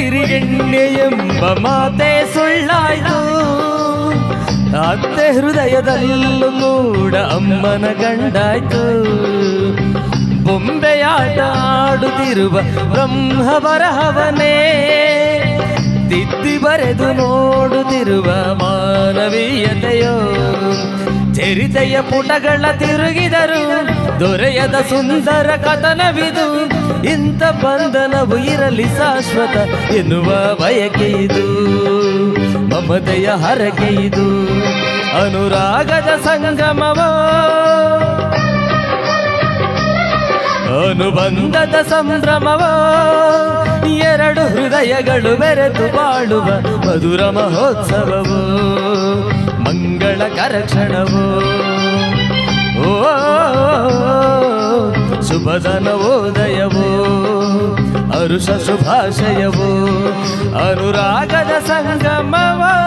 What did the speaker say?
ವೈರಿಗೆಣ್ಣೆ ಎಂಬ ಮಾತೆ ಸುಳ್ಳಾಯ್ತು. ಅತ್ತೆ ಹೃದಯದಲ್ಲೂ ಕೂಡ ಅಮ್ಮನ ಗಂಡಾಯ್ತು. ಬೊಂಬೆಯಾಟ ಆಡುತ್ತಿರುವ ಬ್ರಹ್ಮ ಬರಹವನೇ ತಿದ್ದಿ ಬರೆದು ನೋಡುತ್ತಿರುವ ಮಾನವೀಯತೆಯೋ. ಚರಿತೆಯ ಪುಟಗಳ ತಿರುಗಿದರು ದೊರೆಯದ ಸುಂದರ ಕಥನವಿದು. ಇಂಥ ಬಂಧನವು ಇರಲಿ ಶಾಶ್ವತ ಎನ್ನುವ ಬಯಕೆಯಿದು. ಮಮತೆಯ ಹರಕೆಯಿದು ಅನುರಾಗದ ಸಂಗಮವೋ. ಅನುಬಂಧದ ಸಂಭ್ರಮವೋ. ಎರಡು ಹೃದಯಗಳು ಬೆರೆತು ಬಾಳುವ ಮಧುರ ಮಹೋತ್ಸವವೋ. ಮಂಗಳಕರ ಕ್ಷಣವೋ. ಓ ಶುಭದ ನವೋದಯವೋ. ಹರುಷ ಶುಭಾಶಯವೋ. ಅನುರಾಗದ ಸಂಗಮವೋ.